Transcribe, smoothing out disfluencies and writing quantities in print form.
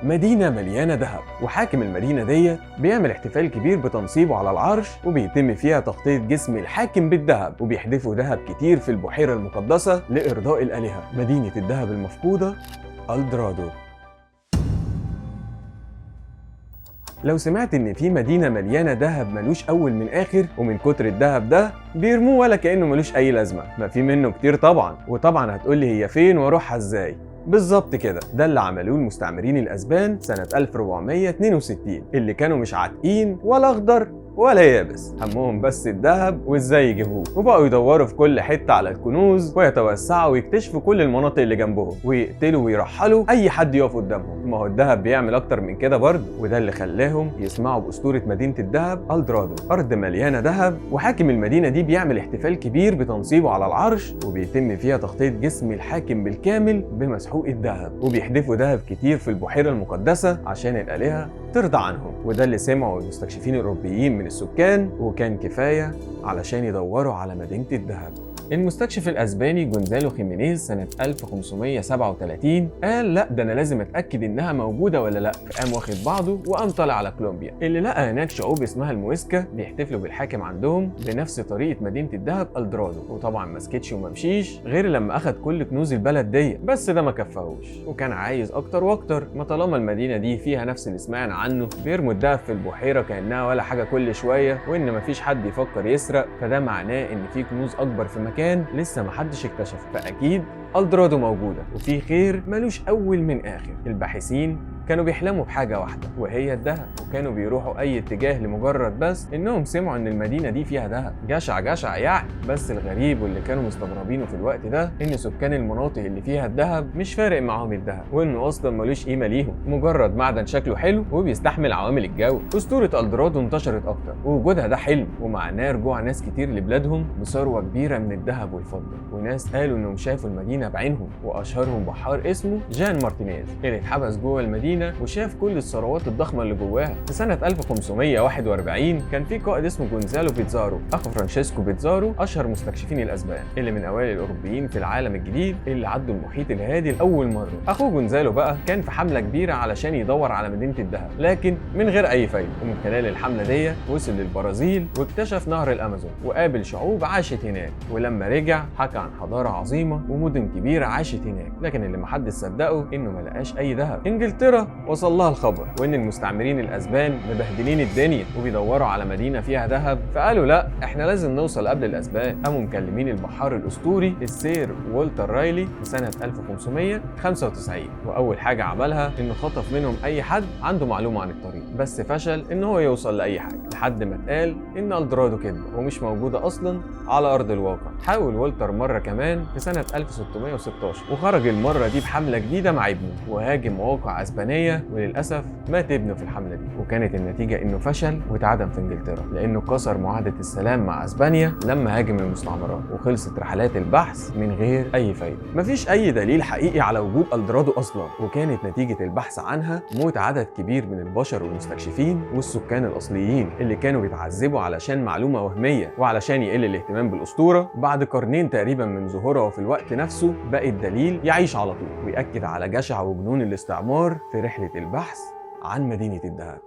مدينة مليانة ذهب، وحاكم المدينة ديت بيعمل احتفال كبير بتنصيبه على العرش، وبيتم فيها تغطية جسم الحاكم بالذهب، وبيحدفوا ذهب كتير في البحيرة المقدسة لإرضاء الآلهة. مدينة الذهب المفقودة ألدرادو. لو سمعت ان في مدينة مليانة دهب ملوش اول من اخر، ومن كتر الدهب ده بيرموه ولا كأنه ملوش اي لازمة، ما في منه كتير طبعا. وطبعا هتقولي هي فين واروحها ازاي؟ بالظبط كده، ده اللي عملوه المستعمرين الاسبان سنة 1462، اللي كانوا مش عاتقين ولا اخضر ولا يابس، همهم بس الذهب وازاي يجيبوه، وبقوا يدوروا في كل حته على الكنوز، ويتوسعوا ويكتشفوا كل المناطق اللي جنبهم، ويقتلوا ويرحلوا اي حد يقف قدامهم. ما هو الذهب بيعمل اكتر من كده برضه، وده اللي خلاهم يسمعوا باسطوره مدينه الذهب ألدرادو، ارض مليانه ذهب. وحاكم المدينه دي بيعمل احتفال كبير بتنصيبه على العرش، وبيتم فيها تغطيه جسم الحاكم بالكامل بمسحوق الذهب، وبيحدفوا ذهب كتير في البحيره المقدسه عشان الالهه ترضى عنهم. وده اللي سمعوا المستكشفين الاوروبيين من السكان، وكان كفاية علشان يدوروا على مدينة الذهب. المستكشف الاسباني جونزالو خيمينيز سنة 1537 قال لا، ده انا لازم اتاكد انها موجوده ولا لا، فقام واخد بعضه وقام طالع على كولومبيا، اللي لقى هناك شعوب اسمها المويسكا بيحتفلوا بالحاكم عندهم بنفس طريقه مدينه الذهب ألدرادو. وطبعا ما سكتش وما مشيش غير لما اخد كل كنوز البلد دي، بس ده ما كفاهوش وكان عايز اكتر واكتر. ما طالما المدينه دي فيها نفس اللي سمعنا عنه، بيرموا الذهب في البحيره كانها ولا حاجه كل شويه، وان مفيش حد يفكر يسرق، فده معناه ان في كنوز اكبر في مكان لسه محدش اكتشفه، فاكيد ألدرادو موجودة وفي خير ملوش أول من آخر. الباحثين كانوا بيحلموا بحاجة واحدة وهي الذهب، وكانوا بيروحوا أي اتجاه لمجرد بس إنهم سمعوا إن المدينة دي فيها ذهب. جشع يعني. بس الغريب واللي كانوا مستغربينه في الوقت ده إن سكان المناطق اللي فيها الذهب مش فارق معاهم الذهب، وإنه أصلا ملوش قيمة ليهم، مجرد معدن شكله حلو وبيستحمل عوامل الجو. أسطورة ألدرادو انتشرت أكتر، ووجودها ده حلم ومعناه رجوع ناس كتير لبلادهم بثروة كبيرة من الذهب والفضة. وناس قالوا إنهم شافوا المدينة بعينهم، وأشهرهم بحار اسمه جان مارتينيز اللي اتحبس جوه المدينة وشاف كل الثروات الضخمه اللي جواها. في سنه 1541 كان في قائد اسمه جونزالو بيتزارو، اخو فرانشيسكو بيتزارو اشهر مستكشفين الاسبان، اللي من اوائل الاوروبيين في العالم الجديد اللي عدوا المحيط الهادي لاول مره. اخوه جونزالو بقى كان في حمله كبيره علشان يدور على مدينه الذهب، لكن من غير اي فايده. ومن خلال الحمله دي وصل للبرازيل واكتشف نهر الامازون وقابل شعوب عاشت هناك، ولما رجع حكى عن حضاره عظيمه ومدن كبيره عاشت هناك، لكن اللي محدش صدقه انه ما لقاش اي ذهب. انجلترا وصل لها الخبر وان المستعمرين الاسبان مبهدلين الدنيا وبيدوروا على مدينه فيها ذهب، فقالوا لا، احنا لازم نوصل قبل الاسبان. قاموا مكلمين البحار الاسطوري السير والتر رايلي في سنه 1595، واول حاجه عملها انه خطف منهم اي حد عنده معلومه عن الطريق، بس فشل ان هو يوصل لاي حاجه، لحد ما اتقال ان ألدرادو كدبه ومش موجوده اصلا على ارض الواقع. حاول والتر مره كمان في سنه 1616، وخرج المره دي بحمله جديده مع ابنه وهاجم مواقع اسبانيه، وللاسف مات ابنه في الحمله دي. وكانت النتيجه انه فشل واتعدم في انجلترا، لانه كسر معاهده السلام مع اسبانيا لما هاجم المستعمرات، وخلصت رحلات البحث من غير اي فايده. مفيش اي دليل حقيقي على وجود ألدرادو اصلا، وكانت نتيجه البحث عنها موت عدد كبير من البشر والمستكشفين والسكان الاصليين اللي كانوا بيتعذبوا علشان معلومه وهميه وعلشان يقل الاهتمام بالاسطوره. بعد قرنين تقريبا من ظهورها وفي الوقت نفسه بقى الدليل يعيش على طول ويأكد على جشع وجنون الاستعمار في رحله البحث عن مدينة الذهب.